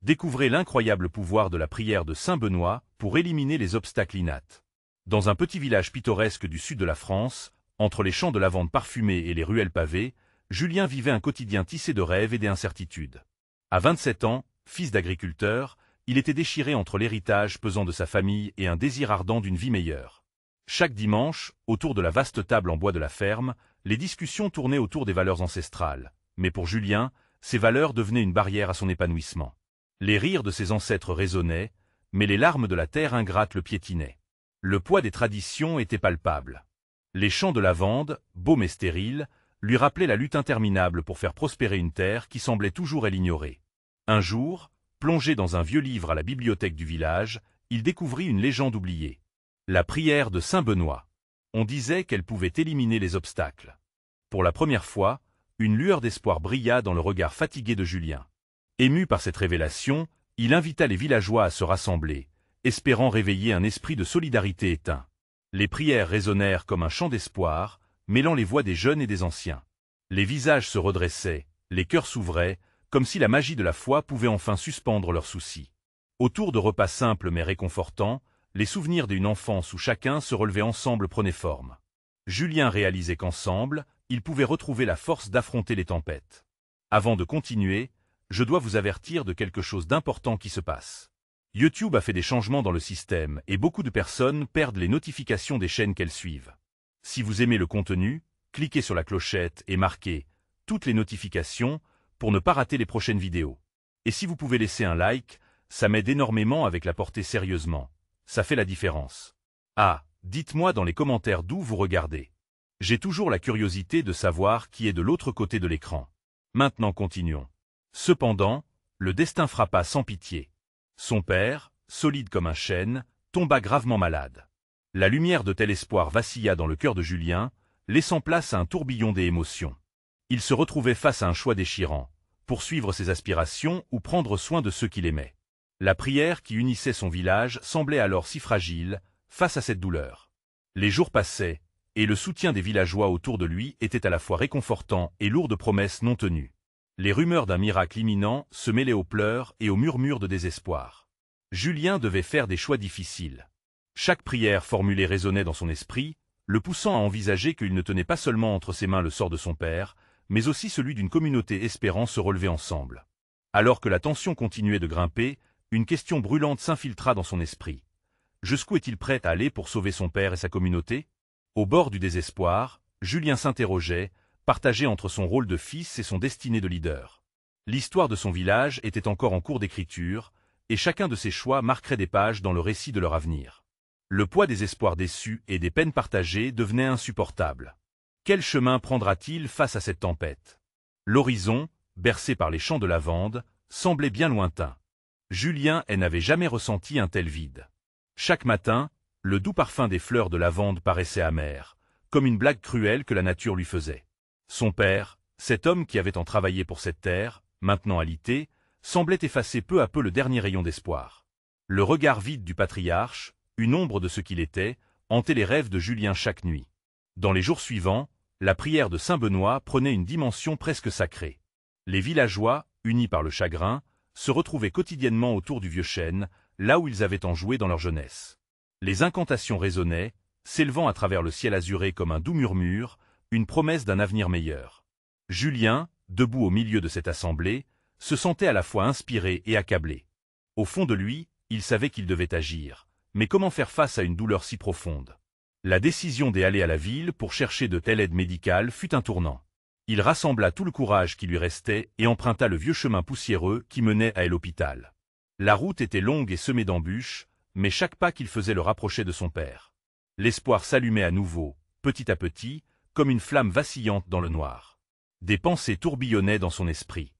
Découvrez l'incroyable pouvoir de la prière de saint Benoît pour éliminer les obstacles innates. Dans un petit village pittoresque du sud de la France, entre les champs de lavande parfumés et les ruelles pavées, Julien vivait un quotidien tissé de rêves et d'incertitudes. À 27 ans, fils d'agriculteur, il était déchiré entre l'héritage pesant de sa famille et un désir ardent d'une vie meilleure. Chaque dimanche, autour de la vaste table en bois de la ferme, les discussions tournaient autour des valeurs ancestrales. Mais pour Julien, ces valeurs devenaient une barrière à son épanouissement. Les rires de ses ancêtres résonnaient, mais les larmes de la terre ingrate le piétinaient. Le poids des traditions était palpable. Les champs de lavande, beaux mais stériles, lui rappelaient la lutte interminable pour faire prospérer une terre qui semblait toujours l'ignorer. Un jour, plongé dans un vieux livre à la bibliothèque du village, il découvrit une légende oubliée. La prière de saint Benoît. On disait qu'elle pouvait éliminer les obstacles. Pour la première fois, une lueur d'espoir brilla dans le regard fatigué de Julien. Ému par cette révélation, il invita les villageois à se rassembler, espérant réveiller un esprit de solidarité éteint. Les prières résonnèrent comme un chant d'espoir, mêlant les voix des jeunes et des anciens. Les visages se redressaient, les cœurs s'ouvraient, comme si la magie de la foi pouvait enfin suspendre leurs soucis. Autour de repas simples mais réconfortants, les souvenirs d'une enfance où chacun se relevait ensemble prenaient forme. Julien réalisait qu'ensemble, ils pouvaient retrouver la force d'affronter les tempêtes. Avant de continuer, je dois vous avertir de quelque chose d'important qui se passe. YouTube a fait des changements dans le système et beaucoup de personnes perdent les notifications des chaînes qu'elles suivent. Si vous aimez le contenu, cliquez sur la clochette et marquez « Toutes les notifications » pour ne pas rater les prochaines vidéos. Et si vous pouvez laisser un like, ça m'aide énormément avec la portée sérieusement. Ça fait la différence. Ah, dites-moi dans les commentaires d'où vous regardez. J'ai toujours la curiosité de savoir qui est de l'autre côté de l'écran. Maintenant continuons. Cependant, le destin frappa sans pitié. Son père, solide comme un chêne, tomba gravement malade. La lumière de tel espoir vacilla dans le cœur de Julien, laissant place à un tourbillon des émotions. Il se retrouvait face à un choix déchirant, poursuivre ses aspirations ou prendre soin de ceux qu'il aimait. La prière qui unissait son village semblait alors si fragile, face à cette douleur. Les jours passaient, et le soutien des villageois autour de lui était à la fois réconfortant et lourd de promesses non tenues. Les rumeurs d'un miracle imminent se mêlaient aux pleurs et aux murmures de désespoir. Julien devait faire des choix difficiles. Chaque prière formulée résonnait dans son esprit, le poussant à envisager qu'il ne tenait pas seulement entre ses mains le sort de son père, mais aussi celui d'une communauté espérant se relever ensemble. Alors que la tension continuait de grimper, une question brûlante s'infiltra dans son esprit. Jusqu'où est-il prêt à aller pour sauver son père et sa communauté? Au bord du désespoir, Julien s'interrogeait, partagé entre son rôle de fils et son destinée de leader. L'histoire de son village était encore en cours d'écriture, et chacun de ses choix marquerait des pages dans le récit de leur avenir. Le poids des espoirs déçus et des peines partagées devenait insupportable. Quel chemin prendra-t-il face à cette tempête? L'horizon, bercé par les champs de lavande, semblait bien lointain. Julien n'avait jamais ressenti un tel vide. Chaque matin, le doux parfum des fleurs de lavande paraissait amer, comme une blague cruelle que la nature lui faisait. Son père, cet homme qui avait tant travaillé pour cette terre, maintenant alité, semblait effacer peu à peu le dernier rayon d'espoir. Le regard vide du patriarche, une ombre de ce qu'il était, hantait les rêves de Julien chaque nuit. Dans les jours suivants, la prière de saint Benoît prenait une dimension presque sacrée. Les villageois, unis par le chagrin, se retrouvaient quotidiennement autour du vieux chêne, là où ils avaient tant joué dans leur jeunesse. Les incantations résonnaient, s'élevant à travers le ciel azuré comme un doux murmure, une promesse d'un avenir meilleur. Julien, debout au milieu de cette assemblée, se sentait à la fois inspiré et accablé. Au fond de lui, il savait qu'il devait agir, mais comment faire face à une douleur si profonde? La décision d'aller à la ville pour chercher de telle aide médicale fut un tournant. Il rassembla tout le courage qui lui restait et emprunta le vieux chemin poussiéreux qui menait à l'hôpital. La route était longue et semée d'embûches, mais chaque pas qu'il faisait le rapprochait de son père. L'espoir s'allumait à nouveau, petit à petit, comme une flamme vacillante dans le noir. Des pensées tourbillonnaient dans son esprit.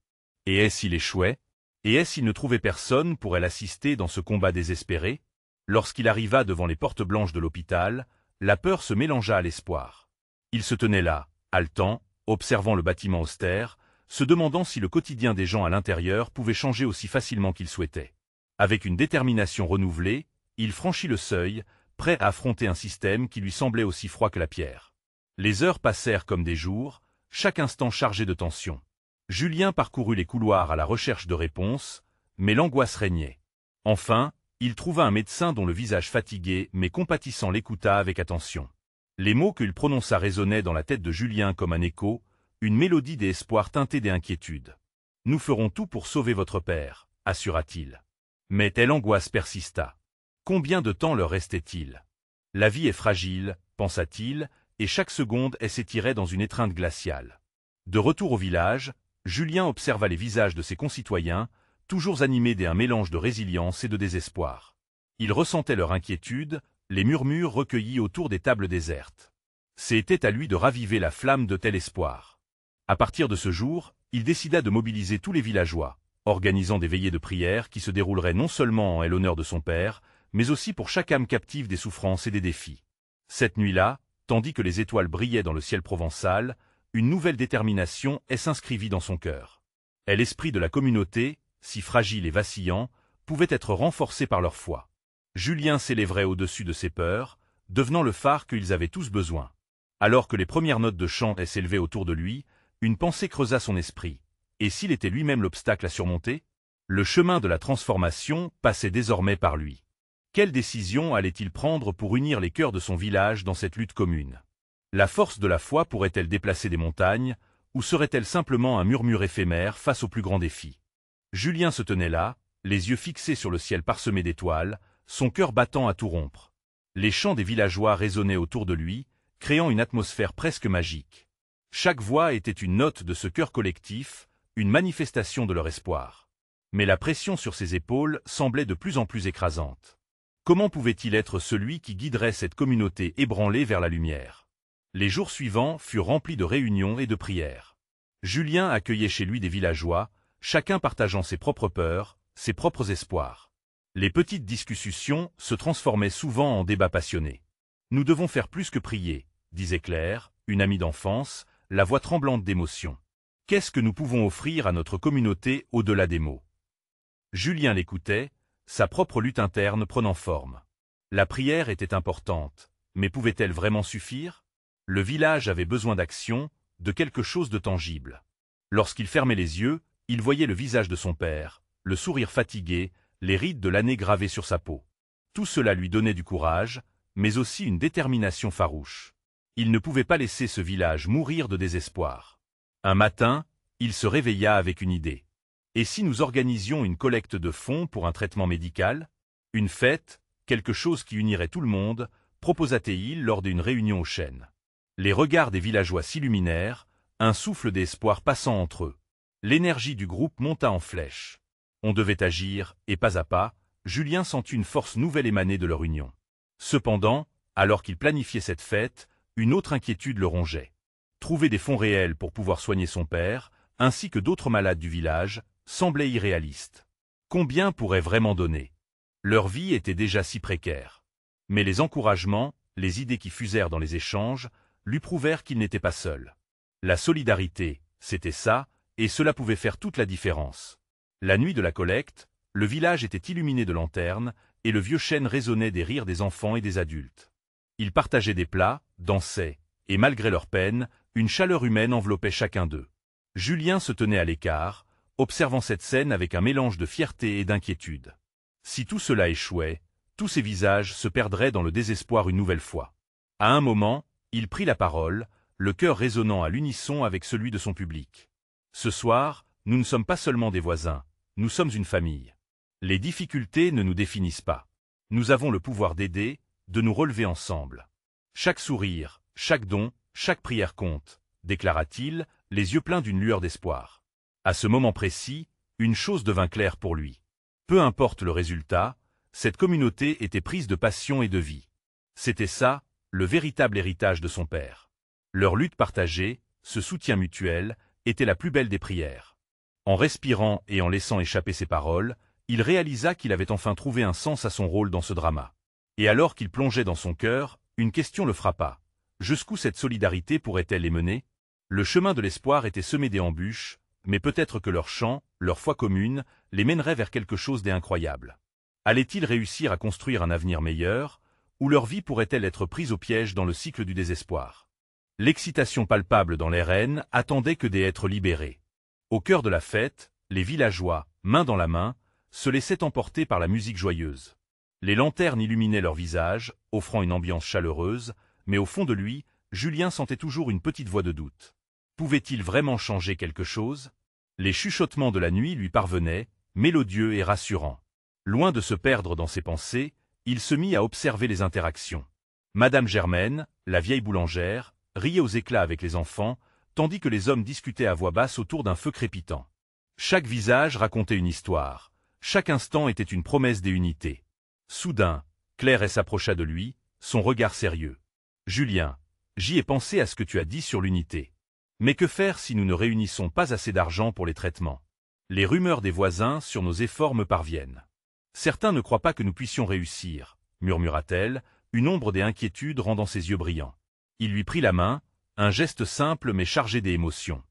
Et est-ce s'il échouait? Et est-ce s'il ne trouvait personne pour l'assister dans ce combat désespéré? Lorsqu'il arriva devant les portes blanches de l'hôpital, la peur se mélangea à l'espoir. Il se tenait là, haletant, observant le bâtiment austère, se demandant si le quotidien des gens à l'intérieur pouvait changer aussi facilement qu'il souhaitait. Avec une détermination renouvelée, il franchit le seuil, prêt à affronter un système qui lui semblait aussi froid que la pierre. Les heures passèrent comme des jours, chaque instant chargé de tension. Julien parcourut les couloirs à la recherche de réponses, mais l'angoisse régnait. Enfin, il trouva un médecin dont le visage fatigué mais compatissant l'écouta avec attention. Les mots qu'il prononça résonnaient dans la tête de Julien comme un écho, une mélodie d'espoir teintée d'inquiétude. « Nous ferons tout pour sauver votre père », assura-t-il. Mais telle angoisse persista. Combien de temps leur restait-il? La vie est fragile, pensa-t-il, et chaque seconde s'étirait dans une étreinte glaciale. De retour au village, Julien observa les visages de ses concitoyens, toujours animés d'un mélange de résilience et de désespoir. Il ressentait leur inquiétude, les murmures recueillis autour des tables désertes. C'était à lui de raviver la flamme de tel espoir. À partir de ce jour, il décida de mobiliser tous les villageois, organisant des veillées de prière qui se dérouleraient non seulement en l'honneur de son père, mais aussi pour chaque âme captive des souffrances et des défis. Cette nuit-là, tandis que les étoiles brillaient dans le ciel provençal, une nouvelle détermination s'inscrivit dans son cœur. Et l'esprit de la communauté, si fragile et vacillant, pouvait être renforcé par leur foi. Julien s'élèverait au-dessus de ses peurs, devenant le phare qu'ils avaient tous besoin. Alors que les premières notes de chant s'élevaient autour de lui, une pensée creusa son esprit. Et s'il était lui-même l'obstacle à surmonter? Le chemin de la transformation passait désormais par lui. Quelle décision allait-il prendre pour unir les cœurs de son village dans cette lutte commune? La force de la foi pourrait-elle déplacer des montagnes, ou serait-elle simplement un murmure éphémère face aux plus grands défis? Julien se tenait là, les yeux fixés sur le ciel parsemé d'étoiles, son cœur battant à tout rompre. Les chants des villageois résonnaient autour de lui, créant une atmosphère presque magique. Chaque voix était une note de ce chœur collectif, une manifestation de leur espoir. Mais la pression sur ses épaules semblait de plus en plus écrasante. Comment pouvait-il être celui qui guiderait cette communauté ébranlée vers la lumière? Les jours suivants furent remplis de réunions et de prières. Julien accueillait chez lui des villageois, chacun partageant ses propres peurs, ses propres espoirs. Les petites discussions se transformaient souvent en débats passionnés. « Nous devons faire plus que prier », disait Claire, une amie d'enfance, la voix tremblante d'émotion. « Qu'est-ce que nous pouvons offrir à notre communauté au-delà des mots ?» Julien l'écoutait, sa propre lutte interne prenant forme. La prière était importante, mais pouvait-elle vraiment suffire? Le village avait besoin d'action, de quelque chose de tangible. Lorsqu'il fermait les yeux, il voyait le visage de son père, le sourire fatigué, les rides de l'année gravées sur sa peau. Tout cela lui donnait du courage, mais aussi une détermination farouche. Il ne pouvait pas laisser ce village mourir de désespoir. Un matin, il se réveilla avec une idée. Et si nous organisions une collecte de fonds pour un traitement médical? Une fête, quelque chose qui unirait tout le monde, proposa-t-il lors d'une réunion au chêne. Les regards des villageois s'illuminèrent, un souffle d'espoir passant entre eux. L'énergie du groupe monta en flèche. On devait agir, et pas à pas, Julien sentit une force nouvelle émaner de leur union. Cependant, alors qu'il planifiait cette fête, une autre inquiétude le rongeait. Trouver des fonds réels pour pouvoir soigner son père, ainsi que d'autres malades du village, semblait irréaliste. Combien pourraient vraiment donner? Leur vie était déjà si précaire. Mais les encouragements, les idées qui fusèrent dans les échanges, lui prouvèrent qu'il n'était pas seul. La solidarité, c'était ça, et cela pouvait faire toute la différence. La nuit de la collecte, le village était illuminé de lanternes, et le vieux chêne résonnait des rires des enfants et des adultes. Ils partageaient des plats, dansaient, et malgré leur peine, une chaleur humaine enveloppait chacun d'eux. Julien se tenait à l'écart, observant cette scène avec un mélange de fierté et d'inquiétude. Si tout cela échouait, tous ces visages se perdraient dans le désespoir une nouvelle fois. À un moment, il prit la parole, le cœur résonnant à l'unisson avec celui de son public. « Ce soir, nous ne sommes pas seulement des voisins, nous sommes une famille. Les difficultés ne nous définissent pas. Nous avons le pouvoir d'aider, de nous relever ensemble. Chaque sourire, chaque don, chaque prière compte, déclara-t-il, les yeux pleins d'une lueur d'espoir. À ce moment précis, une chose devint claire pour lui. Peu importe le résultat, cette communauté était prise de passion et de vie. C'était ça, le véritable héritage de son père. Leur lutte partagée, ce soutien mutuel, était la plus belle des prières. En respirant et en laissant échapper ses paroles, il réalisa qu'il avait enfin trouvé un sens à son rôle dans ce drama. Et alors qu'il plongeait dans son cœur, une question le frappa. Jusqu'où cette solidarité pourrait-elle les mener? Le chemin de l'espoir était semé d'embûches, mais peut-être que leur chant, leur foi commune, les mènerait vers quelque chose d'incroyable. Allaient-ils réussir à construire un avenir meilleur, ou leur vie pourrait-elle être prise au piège dans le cycle du désespoir? L'excitation palpable dans les rênes attendait que des êtres libérés. Au cœur de la fête, les villageois, main dans la main, se laissaient emporter par la musique joyeuse. Les lanternes illuminaient leurs visages, offrant une ambiance chaleureuse, mais au fond de lui, Julien sentait toujours une petite voix de doute. Pouvait-il vraiment changer quelque chose? Les chuchotements de la nuit lui parvenaient, mélodieux et rassurants. Loin de se perdre dans ses pensées, il se mit à observer les interactions. Madame Germaine, la vieille boulangère, riait aux éclats avec les enfants, tandis que les hommes discutaient à voix basse autour d'un feu crépitant. Chaque visage racontait une histoire, chaque instant était une promesse d'unité. Soudain, Claire s'approcha de lui, son regard sérieux. « Julien, j'y ai pensé à ce que tu as dit sur l'unité. Mais que faire si nous ne réunissons pas assez d'argent pour les traitements? Les rumeurs des voisins sur nos efforts me parviennent. Certains ne croient pas que nous puissions réussir, murmura-t-elle, une ombre des inquiétudes rendant ses yeux brillants. Il lui prit la main, un geste simple mais chargé d'émotion.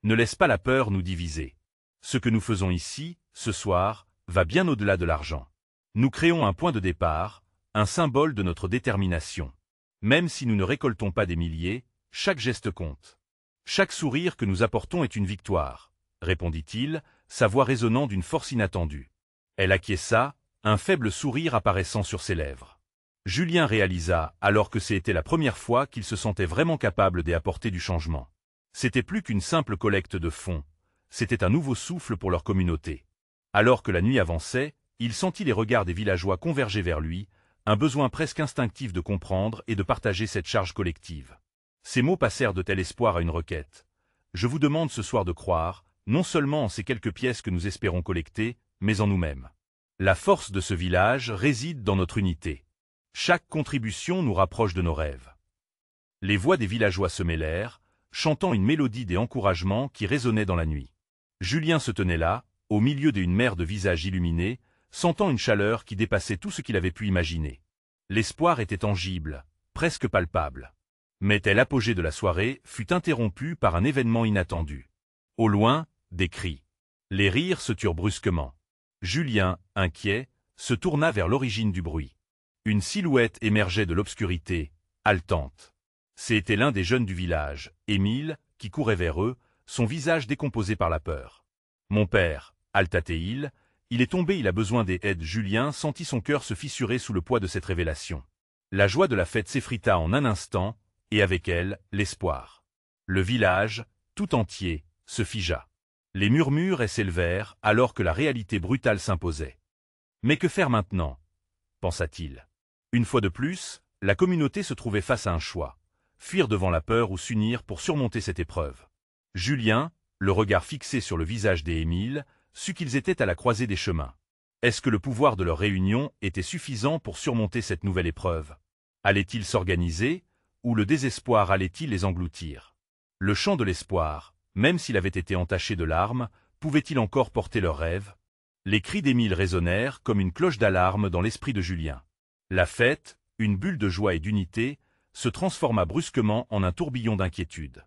Ne laisse pas la peur nous diviser. Ce que nous faisons ici, ce soir, va bien au-delà de l'argent. Nous créons un point de départ, un symbole de notre détermination. Même si nous ne récoltons pas des milliers, chaque geste compte. Chaque sourire que nous apportons est une victoire, répondit-il, sa voix résonnant d'une force inattendue. Elle acquiesça, un faible sourire apparaissant sur ses lèvres. Julien réalisa alors que c'était la première fois qu'il se sentait vraiment capable d'y apporter du changement. C'était plus qu'une simple collecte de fonds, c'était un nouveau souffle pour leur communauté. Alors que la nuit avançait, il sentit les regards des villageois converger vers lui, un besoin presque instinctif de comprendre et de partager cette charge collective. Ces mots passèrent de tel espoir à une requête. Je vous demande ce soir de croire, non seulement en ces quelques pièces que nous espérons collecter, mais en nous-mêmes. La force de ce village réside dans notre unité. Chaque contribution nous rapproche de nos rêves. Les voix des villageois se mêlèrent, chantant une mélodie des encouragements qui résonnait dans la nuit. Julien se tenait là, au milieu d'une mer de visages illuminés, sentant une chaleur qui dépassait tout ce qu'il avait pu imaginer. L'espoir était tangible, presque palpable. Mais tel apogée de la soirée fut interrompu par un événement inattendu. Au loin, des cris. Les rires se turent brusquement. Julien, inquiet, se tourna vers l'origine du bruit. Une silhouette émergeait de l'obscurité, haletante. C'était l'un des jeunes du village, Émile, qui courait vers eux, son visage décomposé par la peur. « Mon père » halta-t-il, il est tombé, il a besoin d'aide. Julien sentit son cœur se fissurer sous le poids de cette révélation. La joie de la fête s'effrita en un instant, et avec elle, l'espoir. Le village, tout entier, se figea. Les murmures s'élevèrent alors que la réalité brutale s'imposait. Mais que faire maintenant? Pensa-t-il. Une fois de plus, la communauté se trouvait face à un choix. Fuir devant la peur ou s'unir pour surmonter cette épreuve. Julien, le regard fixé sur le visage des Émile, sut qu'ils étaient à la croisée des chemins. Est-ce que le pouvoir de leur réunion était suffisant pour surmonter cette nouvelle épreuve? Allaient-ils s'organiser, ou le désespoir allait-il les engloutir? Le chant de l'espoir, même s'il avait été entaché de larmes, pouvait-il encore porter leurs rêves? Les cris d'Émile résonnèrent comme une cloche d'alarme dans l'esprit de Julien. La fête, une bulle de joie et d'unité, se transforma brusquement en un tourbillon d'inquiétude.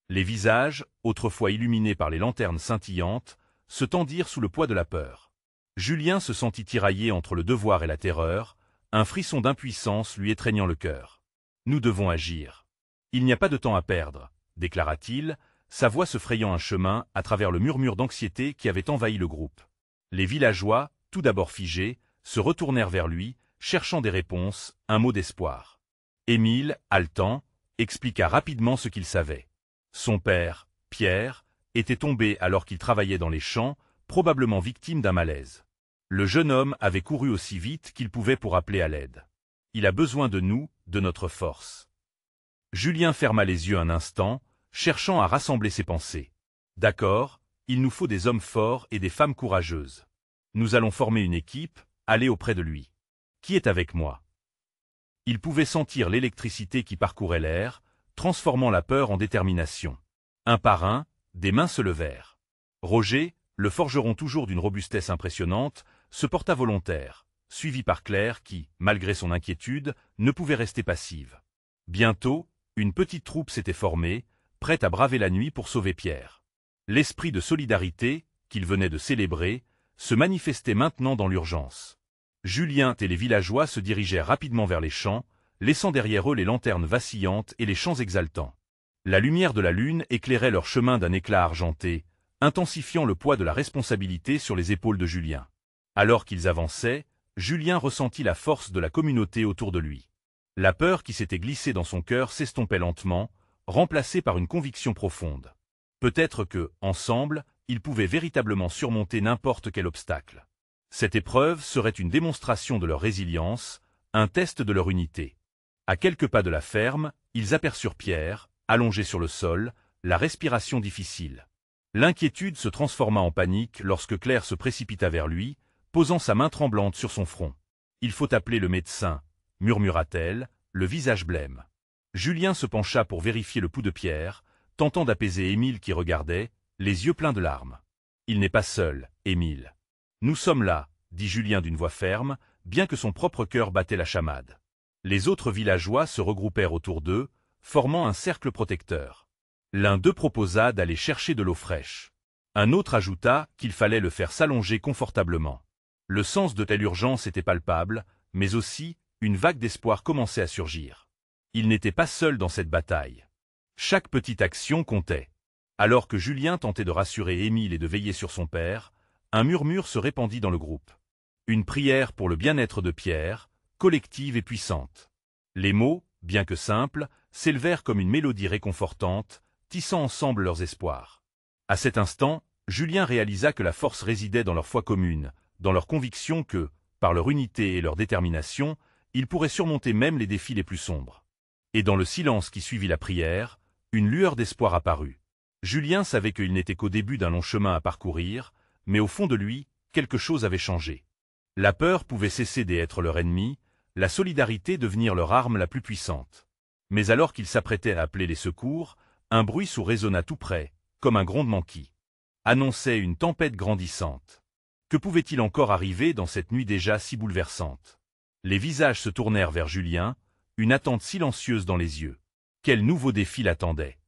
Les visages, autrefois illuminés par les lanternes scintillantes, se tendirent sous le poids de la peur. Julien se sentit tiraillé entre le devoir et la terreur, un frisson d'impuissance lui étreignant le cœur. « Nous devons agir. Il n'y a pas de temps à perdre », déclara-t-il, sa voix se frayant un chemin à travers le murmure d'anxiété qui avait envahi le groupe. Les villageois, tout d'abord figés, se retournèrent vers lui, cherchant des réponses, un mot d'espoir. Émile, haletant, expliqua rapidement ce qu'il savait. Son père, Pierre, était tombé alors qu'il travaillait dans les champs, probablement victime d'un malaise. Le jeune homme avait couru aussi vite qu'il pouvait pour appeler à l'aide. Il a besoin de nous, de notre force. Julien ferma les yeux un instant, cherchant à rassembler ses pensées. D'accord, il nous faut des hommes forts et des femmes courageuses. Nous allons former une équipe, aller auprès de lui. Qui est avec moi? Il pouvait sentir l'électricité qui parcourait l'air, transformant la peur en détermination. Un par un, des mains se levèrent. Roger, le forgeron toujours d'une robustesse impressionnante, se porta volontaire, suivi par Claire qui, malgré son inquiétude, ne pouvait rester passive. Bientôt, une petite troupe s'était formée, prête à braver la nuit pour sauver Pierre. L'esprit de solidarité, qu'il venait de célébrer, se manifestait maintenant dans l'urgence. Julien et les villageois se dirigèrent rapidement vers les champs, laissant derrière eux les lanternes vacillantes et les chants exaltants. La lumière de la lune éclairait leur chemin d'un éclat argenté, intensifiant le poids de la responsabilité sur les épaules de Julien. Alors qu'ils avançaient, Julien ressentit la force de la communauté autour de lui. La peur qui s'était glissée dans son cœur s'estompait lentement, remplacée par une conviction profonde. Peut-être que, ensemble, ils pouvaient véritablement surmonter n'importe quel obstacle. Cette épreuve serait une démonstration de leur résilience, un test de leur unité. À quelques pas de la ferme, ils aperçurent Pierre, allongé sur le sol, la respiration difficile. L'inquiétude se transforma en panique lorsque Claire se précipita vers lui, posant sa main tremblante sur son front. « Il faut appeler le médecin », murmura-t-elle, le visage blême. Julien se pencha pour vérifier le pouls de Pierre, tentant d'apaiser Émile qui regardait, les yeux pleins de larmes. « Il n'est pas seul, Émile. Nous sommes là, » dit Julien d'une voix ferme, bien que son propre cœur battait la chamade. Les autres villageois se regroupèrent autour d'eux, formant un cercle protecteur. L'un d'eux proposa d'aller chercher de l'eau fraîche. Un autre ajouta qu'il fallait le faire s'allonger confortablement. Le sens de telle urgence était palpable, mais aussi, une vague d'espoir commençait à surgir. Il n'était pas seul dans cette bataille. Chaque petite action comptait. Alors que Julien tentait de rassurer Émile et de veiller sur son père, un murmure se répandit dans le groupe. Une prière pour le bien-être de Pierre, collective et puissante. Les mots, bien que simples, s'élevèrent comme une mélodie réconfortante, tissant ensemble leurs espoirs. À cet instant, Julien réalisa que la force résidait dans leur foi commune, dans leur conviction que, par leur unité et leur détermination, ils pourraient surmonter même les défis les plus sombres. Et dans le silence qui suivit la prière, une lueur d'espoir apparut. Julien savait qu'il n'était qu'au début d'un long chemin à parcourir, mais au fond de lui, quelque chose avait changé. La peur pouvait cesser d'être leur ennemi, la solidarité devenir leur arme la plus puissante. Mais alors qu'ils s'apprêtaient à appeler les secours, un bruit sourd résonna tout près, comme un grondement qui annonçait une tempête grandissante. Que pouvait-il encore arriver dans cette nuit déjà si bouleversante? Les visages se tournèrent vers Julien, une attente silencieuse dans les yeux. Quel nouveau défi l'attendait?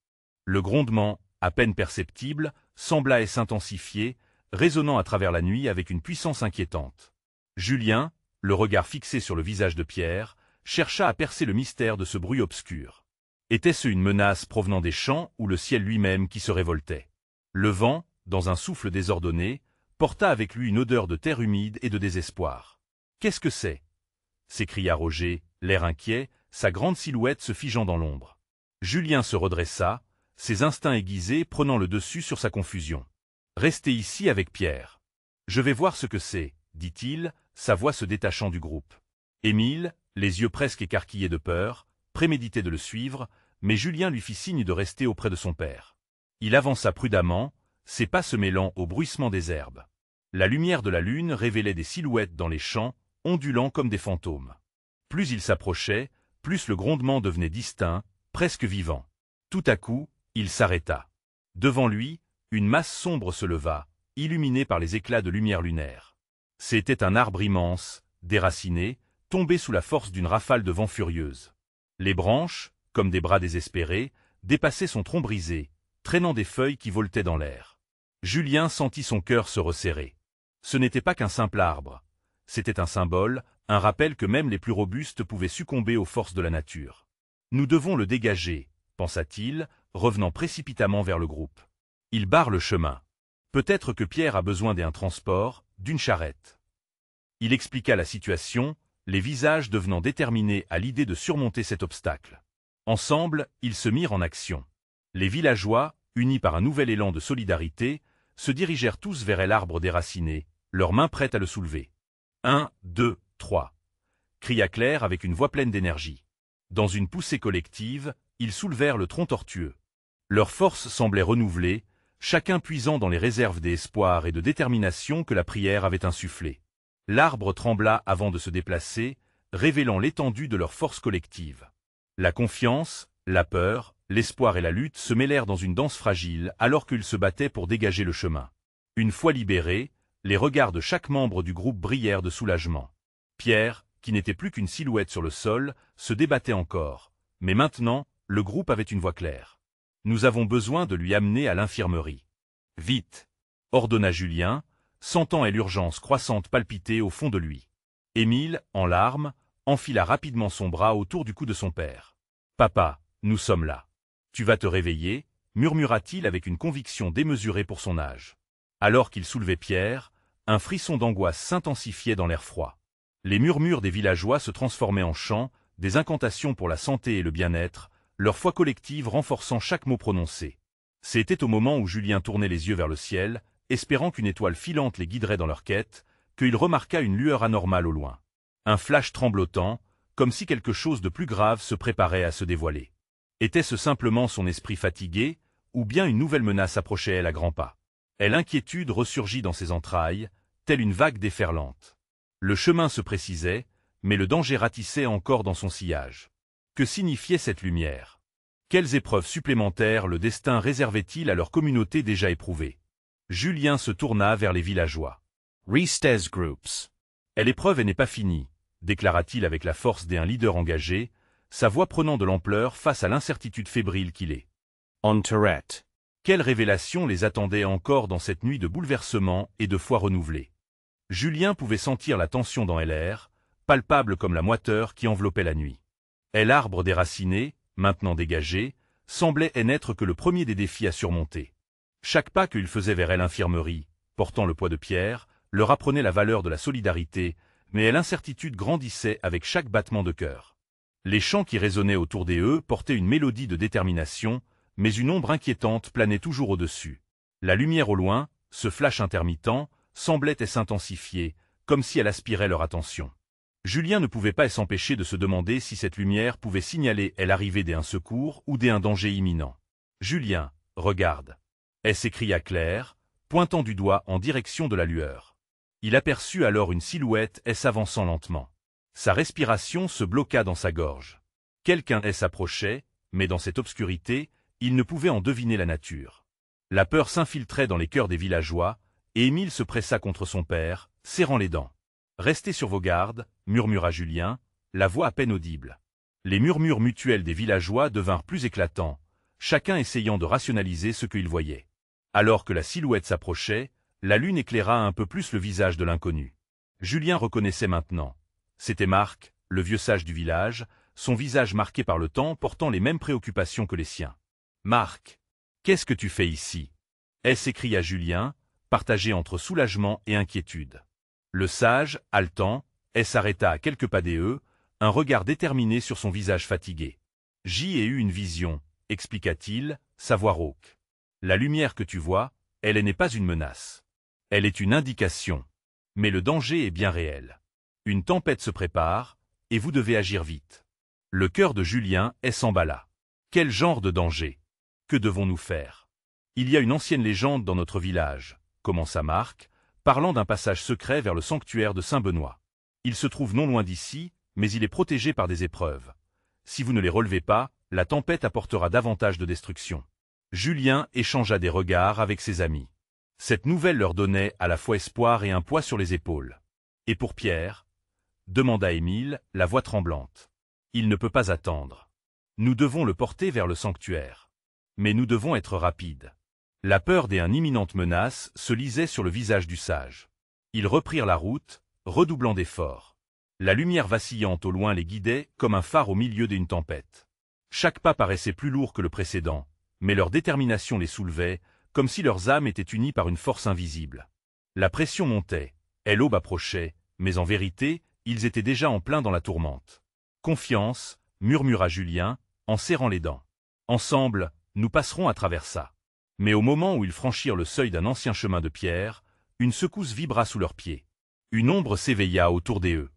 Le grondement, à peine perceptible, sembla s'intensifier, résonnant à travers la nuit avec une puissance inquiétante. Julien, le regard fixé sur le visage de Pierre, chercha à percer le mystère de ce bruit obscur. Était-ce une menace provenant des champs ou le ciel lui-même qui se révoltait? Le vent, dans un souffle désordonné, porta avec lui une odeur de terre humide et de désespoir. « Qu'est-ce que c'est » s'écria Roger, l'air inquiet, sa grande silhouette se figeant dans l'ombre. Julien se redressa, ses instincts aiguisés prenant le dessus sur sa confusion. « Restez ici avec Pierre. Je vais voir ce que c'est, » dit-il, sa voix se détachant du groupe. Émile, les yeux presque écarquillés de peur, préméditait de le suivre, mais Julien lui fit signe de rester auprès de son père. Il avança prudemment, ses pas se mêlant au bruissement des herbes. La lumière de la lune révélait des silhouettes dans les champs, ondulant comme des fantômes. Plus il s'approchait, plus le grondement devenait distinct, presque vivant. Tout à coup, il s'arrêta. Devant lui, une masse sombre se leva, illuminée par les éclats de lumière lunaire. C'était un arbre immense, déraciné, tombé sous la force d'une rafale de vent furieuse. Les branches, comme des bras désespérés, dépassaient son tronc brisé, traînant des feuilles qui voletaient dans l'air. Julien sentit son cœur se resserrer. Ce n'était pas qu'un simple arbre. C'était un symbole, un rappel que même les plus robustes pouvaient succomber aux forces de la nature. « Nous devons le dégager », pensa-t-il, revenant précipitamment vers le groupe. « Il barre le chemin. Peut-être que Pierre a besoin d'un transport, d'une charrette. » Il expliqua la situation, les visages devenant déterminés à l'idée de surmonter cet obstacle. Ensemble, ils se mirent en action. Les villageois, unis par un nouvel élan de solidarité, se dirigèrent tous vers l'arbre déraciné, leurs mains prêtes à le soulever. « 1, 2, 3 » cria Claire avec une voix pleine d'énergie. Dans une poussée collective, ils soulevèrent le tronc tortueux. Leur force semblait renouvelée, chacun puisant dans les réserves d'espoir et de détermination que la prière avait insufflées. L'arbre trembla avant de se déplacer, révélant l'étendue de leur force collective. La confiance, la peur, l'espoir et la lutte se mêlèrent dans une danse fragile alors qu'ils se battaient pour dégager le chemin. Une fois libérés, les regards de chaque membre du groupe brillèrent de soulagement. Pierre, qui n'était plus qu'une silhouette sur le sol, se débattait encore, mais maintenant, le groupe avait une voix claire. « Nous avons besoin de lui amener à l'infirmerie. »« Vite !» ordonna Julien, sentant l'urgence croissante palpiter au fond de lui. Émile, en larmes, enfila rapidement son bras autour du cou de son père. « Papa, nous sommes là. Tu vas te réveiller, » murmura-t-il avec une conviction démesurée pour son âge. Alors qu'il soulevait Pierre, Un frisson d'angoisse s'intensifiait dans l'air froid. Les murmures des villageois se transformaient en chants, des incantations pour la santé et le bien-être, leur foi collective renforçant chaque mot prononcé. C'était au moment où Julien tournait les yeux vers le ciel, espérant qu'une étoile filante les guiderait dans leur quête, qu'il remarqua une lueur anormale au loin. Un flash tremblotant, comme si quelque chose de plus grave se préparait à se dévoiler. Était-ce simplement son esprit fatigué, ou bien une nouvelle menace approchait elle à grands pas? L'inquiétude ressurgit dans ses entrailles, telle une vague déferlante. Le chemin se précisait, mais le danger ratissait encore dans son sillage. Que signifiait cette lumière? Quelles épreuves supplémentaires le destin réservait-il à leur communauté déjà éprouvée? Julien se tourna vers les villageois. Restes Groups. L'épreuve n'est pas finie, déclara-t-il avec la force d'un leader engagé, sa voix prenant de l'ampleur face à l'incertitude fébrile qu'il est. On Tourette. Quelle révélation les attendait encore dans cette nuit de bouleversement et de foi renouvelée? Julien pouvait sentir la tension dans l'air, palpable comme la moiteur qui enveloppait la nuit. L'arbre déraciné, maintenant dégagé, semblait n'être que le premier des défis à surmonter. Chaque pas qu'il faisait vers l'infirmerie, portant le poids de pierre, leur apprenait la valeur de la solidarité, mais l'incertitude grandissait avec chaque battement de cœur. Les chants qui résonnaient autour d'eux portaient une mélodie de détermination, mais une ombre inquiétante planait toujours au-dessus. La lumière au loin, ce flash intermittent, semblait s'intensifier, comme si elle aspirait leur attention. Julien ne pouvait pas s'empêcher de se demander si cette lumière pouvait signaler l'arrivée d'un secours ou d'un danger imminent. « Julien, regarde !» s'écria Claire, pointant du doigt en direction de la lueur. Il aperçut alors une silhouette s'avançant lentement. Sa respiration se bloqua dans sa gorge. Quelqu'un s'approchait, mais dans cette obscurité, il ne pouvait en deviner la nature. La peur s'infiltrait dans les cœurs des villageois, et Émile se pressa contre son père, serrant les dents. « Restez sur vos gardes » murmura Julien, la voix à peine audible. Les murmures mutuels des villageois devinrent plus éclatants, chacun essayant de rationaliser ce qu'il voyait. Alors que la silhouette s'approchait, la lune éclaira un peu plus le visage de l'inconnu. Julien reconnaissait maintenant. C'était Marc, le vieux sage du village, son visage marqué par le temps portant les mêmes préoccupations que les siens. « Marc, qu'est-ce que tu fais ici » s'écria Julien, partagé entre soulagement et inquiétude. Le sage, haletant, s'arrêta à quelques pas d'eux, un regard déterminé sur son visage fatigué. « J'y ai eu une vision, » expliqua-t-il, sa voix rauque. « La lumière que tu vois, elle n'est pas une menace. Elle est une indication. Mais le danger est bien réel. Une tempête se prépare, et vous devez agir vite. » Le cœur de Julien s'emballa. Quel genre de danger? Que devons-nous faire? Il y a une ancienne légende dans notre village, commença Marc, parlant d'un passage secret vers le sanctuaire de Saint-Benoît. Il se trouve non loin d'ici, mais il est protégé par des épreuves. Si vous ne les relevez pas, la tempête apportera davantage de destruction. Julien échangea des regards avec ses amis. Cette nouvelle leur donnait à la fois espoir et un poids sur les épaules. « Et pour Pierre » demanda Émile, la voix tremblante. « Il ne peut pas attendre. Nous devons le porter vers le sanctuaire. Mais nous devons être rapides. » La peur d'une imminente menace se lisait sur le visage du sage. Ils reprirent la route, redoublant d'efforts. La lumière vacillante au loin les guidait comme un phare au milieu d'une tempête. Chaque pas paraissait plus lourd que le précédent, mais leur détermination les soulevait, comme si leurs âmes étaient unies par une force invisible. La pression montait, l'aube approchait, mais en vérité, ils étaient déjà en plein dans la tourmente. « Confiance » murmura Julien, en serrant les dents. « Ensemble, nous passerons à travers ça. » Mais au moment où ils franchirent le seuil d'un ancien chemin de pierre, une secousse vibra sous leurs pieds. Une ombre s'éveilla autour d'eux.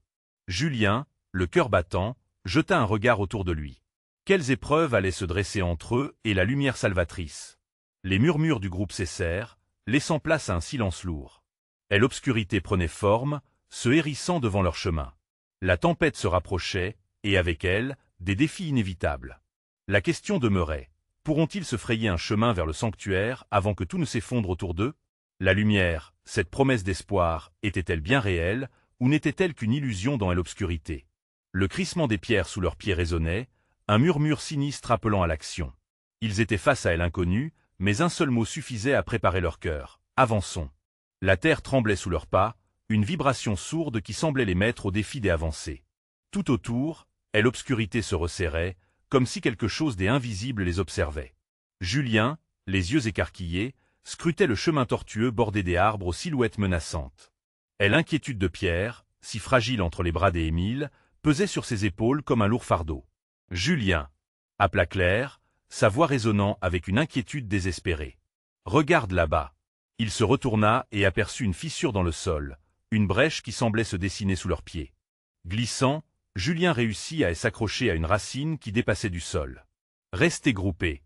Julien, le cœur battant, jeta un regard autour de lui. Quelles épreuves allaient se dresser entre eux et la lumière salvatrice? Les murmures du groupe cessèrent, laissant place à un silence lourd. L'obscurité prenait forme, se hérissant devant leur chemin. La tempête se rapprochait, et avec elle, des défis inévitables. La question demeurait. Pourront-ils se frayer un chemin vers le sanctuaire avant que tout ne s'effondre autour d'eux? La lumière, cette promesse d'espoir, était-elle bien réelle, ou n'était-elle qu'une illusion dans l'obscurité? Le crissement des pierres sous leurs pieds résonnait, un murmure sinistre appelant à l'action. Ils étaient face à l'inconnu, mais un seul mot suffisait à préparer leur cœur. « Avançons !» La terre tremblait sous leurs pas, une vibration sourde qui semblait les mettre au défi des avancées. Tout autour, l'obscurité se resserrait, comme si quelque chose d'invisible les observait. Julien, les yeux écarquillés, scrutait le chemin tortueux bordé des arbres aux silhouettes menaçantes. Et l'inquiétude de Pierre, si fragile entre les bras d'Émile, pesait sur ses épaules comme un lourd fardeau. « Julien !» appela Claire, sa voix résonnant avec une inquiétude désespérée. « Regarde là-bas !» Il se retourna et aperçut une fissure dans le sol, une brèche qui semblait se dessiner sous leurs pieds. Glissant, Julien réussit à s'accrocher à une racine qui dépassait du sol. « Restez groupés !»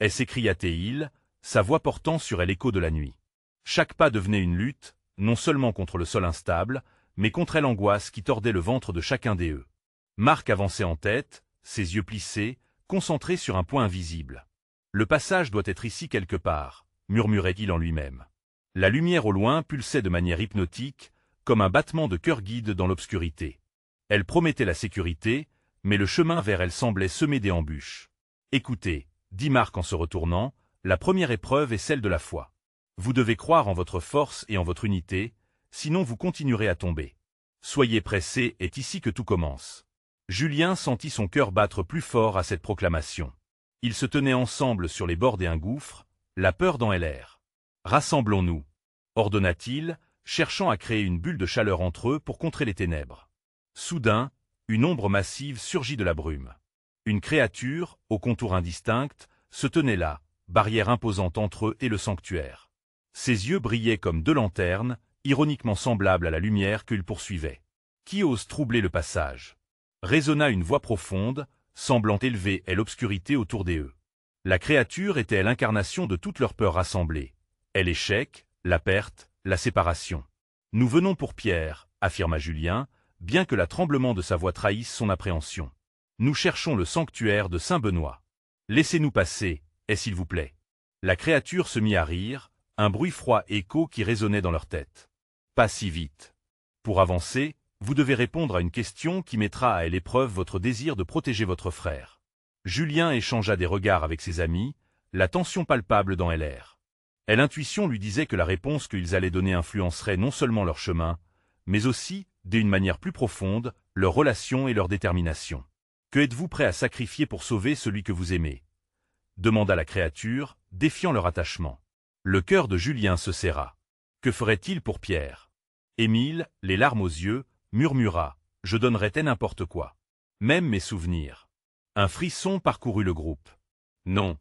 s'écria Théil, sa voix portant sur elle l'écho de la nuit. Chaque pas devenait une lutte, non seulement contre le sol instable, mais contre l'angoisse qui tordait le ventre de chacun d'eux. Marc avançait en tête, ses yeux plissés, concentré sur un point invisible. « Le passage doit être ici quelque part », murmurait-il en lui-même. La lumière au loin pulsait de manière hypnotique, comme un battement de cœur guide dans l'obscurité. Elle promettait la sécurité, mais le chemin vers elle semblait semé d'embûches. « Écoutez, » dit Marc en se retournant, « la première épreuve est celle de la foi. Vous devez croire en votre force et en votre unité, sinon vous continuerez à tomber. Soyez pressés, est ici que tout commence. » Julien sentit son cœur battre plus fort à cette proclamation. Ils se tenaient ensemble sur les bords d'un gouffre, la peur dans l'air. « Rassemblons-nous » ordonna-t-il, cherchant à créer une bulle de chaleur entre eux pour contrer les ténèbres. Soudain, une ombre massive surgit de la brume. Une créature, au contour indistinct, se tenait là, barrière imposante entre eux et le sanctuaire. Ses yeux brillaient comme deux lanternes, ironiquement semblables à la lumière qu'ils poursuivaient. « Qui ose troubler le passage ?» résonna une voix profonde, semblant élever l'obscurité autour d'eux. La créature était l'incarnation de toutes leurs peurs rassemblées. L'échec, la perte, la séparation. « Nous venons pour Pierre, » affirma Julien, bien que le tremblement de sa voix trahisse son appréhension. « Nous cherchons le sanctuaire de Saint-Benoît. Laissez-nous passer, s'il vous plaît. » La créature se mit à rire, un bruit froid écho qui résonnait dans leur tête. « Pas si vite. Pour avancer, vous devez répondre à une question qui mettra à l'épreuve votre désir de protéger votre frère. » Julien échangea des regards avec ses amis, la tension palpable dans l'air. L'intuition lui disait que la réponse qu'ils allaient donner influencerait non seulement leur chemin, mais aussi, d'une manière plus profonde, leurs relations et leur détermination. « Que êtes-vous prêt à sacrifier pour sauver celui que vous aimez ?» demanda la créature, défiant leur attachement. Le cœur de Julien se serra. Que ferait-il pour Pierre? Émile, les larmes aux yeux, murmura « Je donnerais n'importe quoi. Même mes souvenirs. » Un frisson parcourut le groupe. « Non, »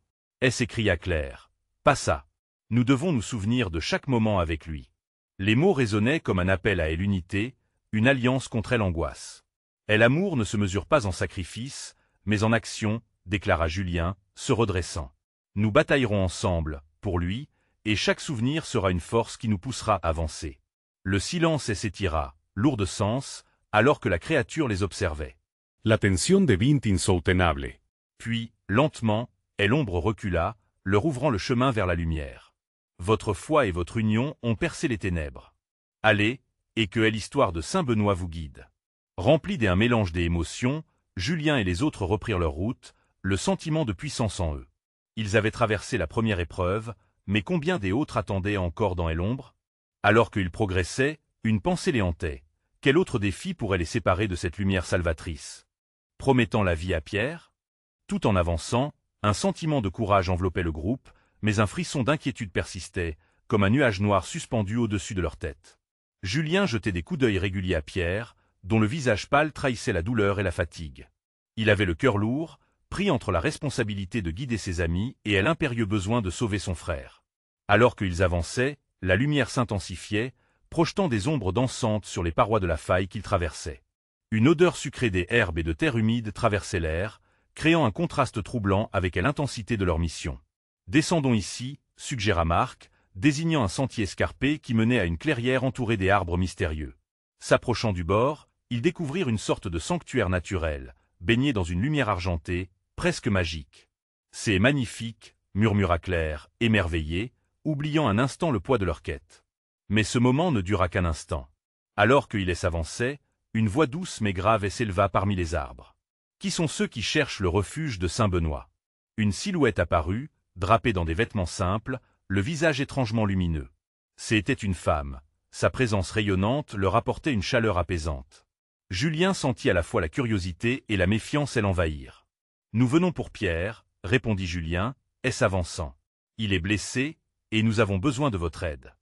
s'écria Claire. « Pas ça. Nous devons nous souvenir de chaque moment avec lui. » Les mots résonnaient comme un appel à l'unité, une alliance contre l'angoisse. « L'amour ne se mesure pas en sacrifice, mais en action, » déclara Julien, se redressant. « Nous bataillerons ensemble, pour lui, et chaque souvenir sera une force qui nous poussera à avancer. » Le silence s'étira, lourd de sens, alors que la créature les observait. La tensión devint insoutenable. Puis, lentement, l'ombre recula, leur ouvrant le chemin vers la lumière. Votre foi et votre union ont percé les ténèbres. Allez, et que l'histoire de Saint-Benoît vous guide. Remplis d'un mélange d'émotions, Julien et les autres reprirent leur route, le sentiment de puissance en eux. Ils avaient traversé la première épreuve, mais combien des autres attendaient encore dans l'ombre? Alors qu'ils progressaient, une pensée les hantait. Quel autre défi pourrait les séparer de cette lumière salvatrice? Promettant la vie à Pierre? Tout en avançant, un sentiment de courage enveloppait le groupe, mais un frisson d'inquiétude persistait, comme un nuage noir suspendu au-dessus de leur tête. Julien jetait des coups d'œil réguliers à Pierre, dont le visage pâle trahissait la douleur et la fatigue. Il avait le cœur lourd, pris entre la responsabilité de guider ses amis et l'impérieux besoin de sauver son frère. Alors qu'ils avançaient, la lumière s'intensifiait, projetant des ombres dansantes sur les parois de la faille qu'ils traversaient. Une odeur sucrée des herbes et de terre humide traversait l'air, créant un contraste troublant avec l'intensité de leur mission. « Descendons ici », suggéra Marc, désignant un sentier escarpé qui menait à une clairière entourée des arbres mystérieux. S'approchant du bord, ils découvrirent une sorte de sanctuaire naturel, baigné dans une lumière argentée, presque magique. « C'est magnifique », murmura Claire, émerveillée, oubliant un instant le poids de leur quête. Mais ce moment ne dura qu'un instant. Alors qu'ils s'avançaient, une voix douce mais grave s'éleva parmi les arbres. « Qui sont ceux qui cherchent le refuge de Saint-Benoît ?» Une silhouette apparut, drapée dans des vêtements simples, le visage étrangement lumineux. C'était une femme. Sa présence rayonnante leur apportait une chaleur apaisante. Julien sentit à la fois la curiosité et la méfiance l'envahir. « Nous venons pour Pierre, » répondit Julien, s'avançant. « Il est blessé, et nous avons besoin de votre aide. »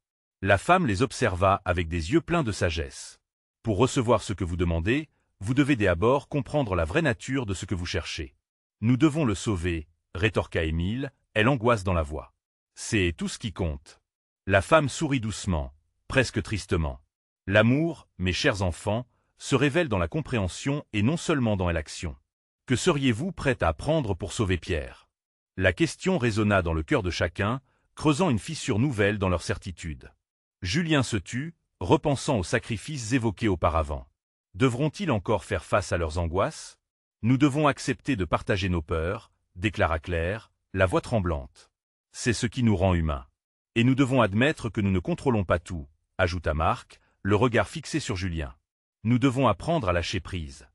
La femme les observa avec des yeux pleins de sagesse. Pour recevoir ce que vous demandez, vous devez d'abord comprendre la vraie nature de ce que vous cherchez. Nous devons le sauver, rétorqua Émile, elle angoisse dans la voix. C'est tout ce qui compte. La femme sourit doucement, presque tristement. L'amour, mes chers enfants, se révèle dans la compréhension et non seulement dans l'action. Que seriez-vous prête à prendre pour sauver Pierre? La question résonna dans le cœur de chacun, creusant une fissure nouvelle dans leur certitude. Julien se tut, repensant aux sacrifices évoqués auparavant. Devront-ils encore faire face à leurs angoisses? Nous devons accepter de partager nos peurs, déclara Claire, la voix tremblante. C'est ce qui nous rend humains. Et nous devons admettre que nous ne contrôlons pas tout, ajouta Marc, le regard fixé sur Julien. Nous devons apprendre à lâcher prise.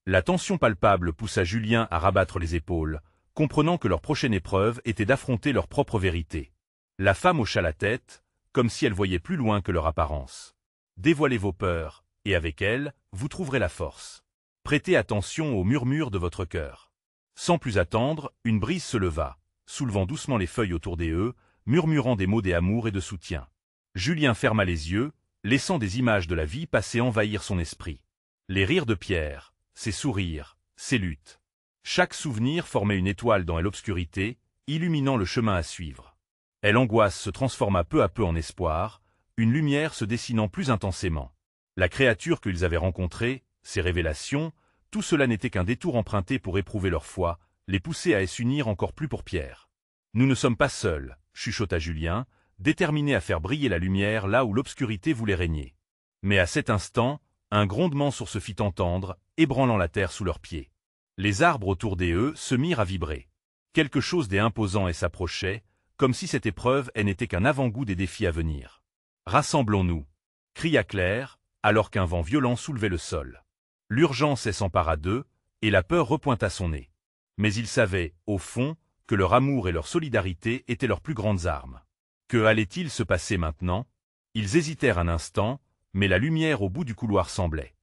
La tension palpable poussa Julien à rabattre les épaules, comprenant que leur prochaine épreuve était d'affronter leur propre vérité. La femme hocha la tête, comme si elle voyait plus loin que leur apparence. Dévoilez vos peurs, et avec elles, vous trouverez la force. Prêtez attention aux murmures de votre cœur. Sans plus attendre, une brise se leva, soulevant doucement les feuilles autour des œufs, murmurant des mots d'amour et de soutien. Julien ferma les yeux, laissant des images de la vie passée envahir son esprit. Les rires de Pierre, ses sourires, ses luttes. Chaque souvenir formait une étoile dans l'obscurité, illuminant le chemin à suivre. L'angoisse se transforma peu à peu en espoir, une lumière se dessinant plus intensément. La créature qu'ils avaient rencontrée, ses révélations, tout cela n'était qu'un détour emprunté pour éprouver leur foi, les pousser à s'unir encore plus pour Pierre. Nous ne sommes pas seuls, chuchota Julien, déterminé à faire briller la lumière là où l'obscurité voulait régner. Mais à cet instant, un grondement sourd se fit entendre, ébranlant la terre sous leurs pieds. Les arbres autour des œufs se mirent à vibrer. Quelque chose d'imposant s'approchait, comme si cette épreuve n'était qu'un avant-goût des défis à venir. « Rassemblons-nous » cria Claire, alors qu'un vent violent soulevait le sol. L'urgence s'empara d'eux, et la peur repointa son nez. Mais ils savaient, au fond, que leur amour et leur solidarité étaient leurs plus grandes armes. Que allait-il se passer maintenant? Ils hésitèrent un instant, mais la lumière au bout du couloir semblait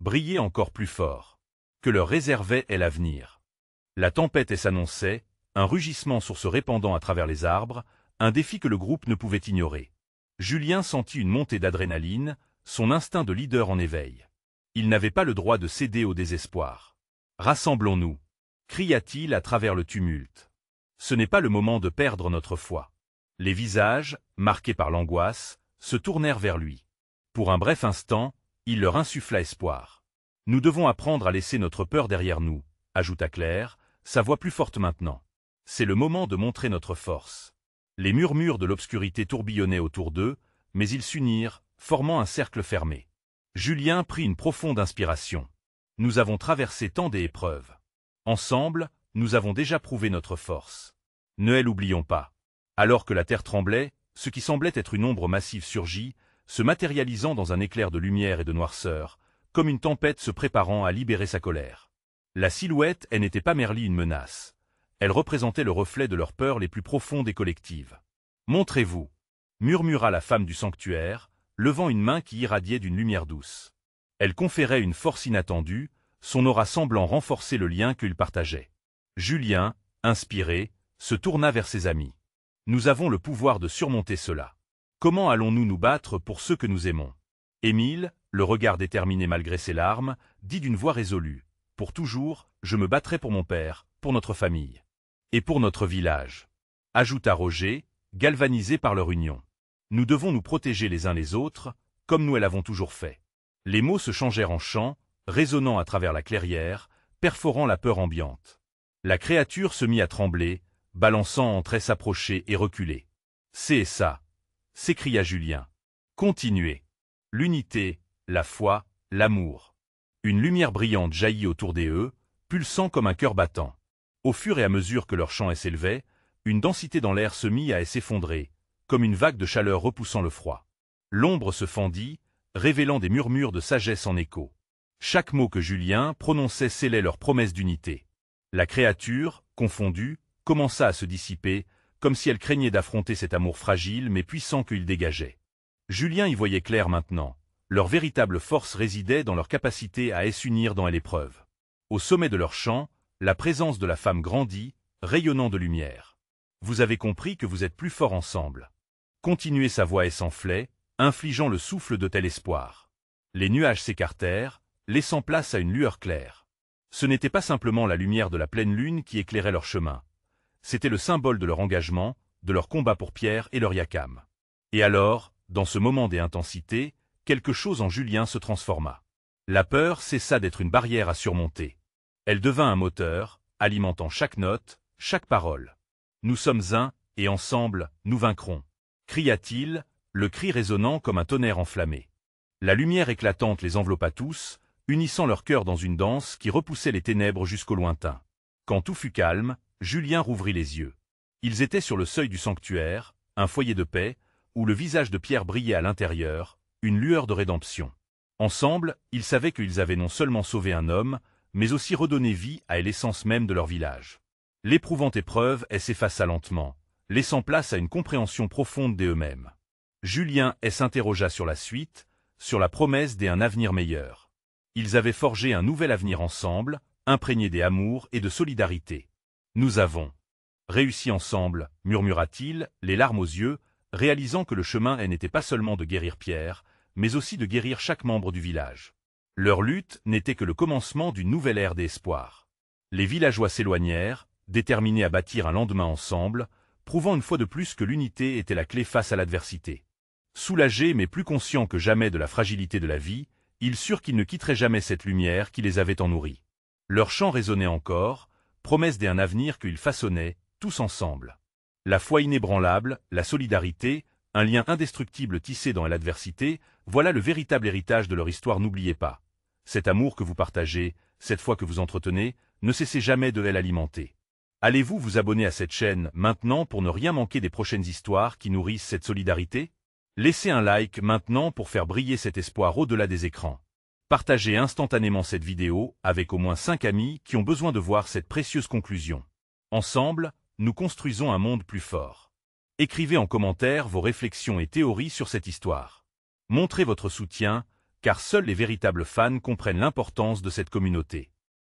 briller encore plus fort. Que leur réservait l'avenir? La tempête s'annonçait, un rugissement sourd se répandant à travers les arbres, un défi que le groupe ne pouvait ignorer. Julien sentit une montée d'adrénaline, son instinct de leader en éveil. Il n'avait pas le droit de céder au désespoir. « Rassemblons-nous » cria-t-il à travers le tumulte. Ce n'est pas le moment de perdre notre foi. Les visages, marqués par l'angoisse, se tournèrent vers lui. Pour un bref instant, il leur insuffla espoir. « Nous devons apprendre à laisser notre peur derrière nous » ajouta Claire, sa voix plus forte maintenant. « C'est le moment de montrer notre force. » Les murmures de l'obscurité tourbillonnaient autour d'eux, mais ils s'unirent, formant un cercle fermé. Julien prit une profonde inspiration. « Nous avons traversé tant d'épreuves. Ensemble, nous avons déjà prouvé notre force. Ne l'oublions pas. » Alors que la terre tremblait, ce qui semblait être une ombre massive surgit, se matérialisant dans un éclair de lumière et de noirceur, comme une tempête se préparant à libérer sa colère. La silhouette, n'était pas Merly une menace. Elle représentait le reflet de leurs peurs les plus profondes et collectives. « Montrez-vous » murmura la femme du sanctuaire, levant une main qui irradiait d'une lumière douce. Elle conférait une force inattendue, son aura semblant renforcer le lien qu'ils partageaient. Julien, inspiré, se tourna vers ses amis. « Nous avons le pouvoir de surmonter cela. Comment allons-nous nous battre pour ceux que nous aimons ?» Émile, le regard déterminé malgré ses larmes, dit d'une voix résolue. « Pour toujours, je me battrai pour mon père, pour notre famille. Et pour notre village. » Ajouta Roger, galvanisé par leur union. « Nous devons nous protéger les uns les autres, comme nous l'avons toujours fait. » Les mots se changèrent en chants, résonnant à travers la clairière, perforant la peur ambiante. La créature se mit à trembler, balançant entre s'approcher et reculer. « C'est ça !» s'écria Julien. « Continuez. L'unité, la foi, l'amour. » Une lumière brillante jaillit autour des œufs, pulsant comme un cœur battant. Au fur et à mesure que leur chant s'élevait, une densité dans l'air se mit à s'effondrer, comme une vague de chaleur repoussant le froid. L'ombre se fendit, révélant des murmures de sagesse en écho. Chaque mot que Julien prononçait scellait leur promesse d'unité. La créature, confondue, commença à se dissiper, comme si elle craignait d'affronter cet amour fragile mais puissant qu'il dégageait. Julien y voyait clair maintenant. Leur véritable force résidait dans leur capacité à s'unir dans l'épreuve. Au sommet de leur chant, la présence de la femme grandit, rayonnant de lumière. « Vous avez compris que vous êtes plus forts ensemble. » Continuez, sa voix s'enflait, infligeant le souffle de tel espoir. Les nuages s'écartèrent, laissant place à une lueur claire. Ce n'était pas simplement la lumière de la pleine lune qui éclairait leur chemin. C'était le symbole de leur engagement, de leur combat pour Pierre et leur Yakam. Et alors, dans ce moment des intensités, quelque chose en Julien se transforma. La peur cessa d'être une barrière à surmonter. Elle devint un moteur, alimentant chaque note, chaque parole. « Nous sommes un, et ensemble, nous vaincrons », cria-t-il, le cri résonnant comme un tonnerre enflammé. La lumière éclatante les enveloppa tous, unissant leurs cœurs dans une danse qui repoussait les ténèbres jusqu'au lointain. Quand tout fut calme, Julien rouvrit les yeux. Ils étaient sur le seuil du sanctuaire, un foyer de paix, où le visage de Pierre brillait à l'intérieur, une lueur de rédemption. Ensemble, ils savaient qu'ils avaient non seulement sauvé un homme, mais aussi redonné vie à l'essence même de leur village. L'éprouvante épreuve s'effaça lentement, laissant place à une compréhension profonde d'eux-mêmes. Julien s'interrogea sur la suite, sur la promesse d'un avenir meilleur. Ils avaient forgé un nouvel avenir ensemble, imprégné d'amour et de solidarité. « Nous avons réussi ensemble », murmura-t-il, les larmes aux yeux, réalisant que le chemin n'était pas seulement de guérir Pierre, mais aussi de guérir chaque membre du village. Leur lutte n'était que le commencement d'une nouvelle ère d'espoir. Les villageois s'éloignèrent, déterminés à bâtir un lendemain ensemble, prouvant une fois de plus que l'unité était la clé face à l'adversité. Soulagés mais plus conscients que jamais de la fragilité de la vie, ils surent qu'ils ne quitteraient jamais cette lumière qui les avait tant nourris. Leur chant résonnait encore, promesse d'un avenir qu'ils façonnaient, tous ensemble. La foi inébranlable, la solidarité, un lien indestructible tissé dans l'adversité, voilà le véritable héritage de leur histoire. N'oubliez pas. Cet amour que vous partagez, cette foi que vous entretenez, ne cessez jamais de l'alimenter. Allez-vous vous abonner à cette chaîne maintenant pour ne rien manquer des prochaines histoires qui nourrissent cette solidarité? Laissez un like maintenant pour faire briller cet espoir au-delà des écrans. Partagez instantanément cette vidéo avec au moins 5 amis qui ont besoin de voir cette précieuse conclusion. Ensemble, nous construisons un monde plus fort. Écrivez en commentaire vos réflexions et théories sur cette histoire. Montrez votre soutien, car seuls les véritables fans comprennent l'importance de cette communauté.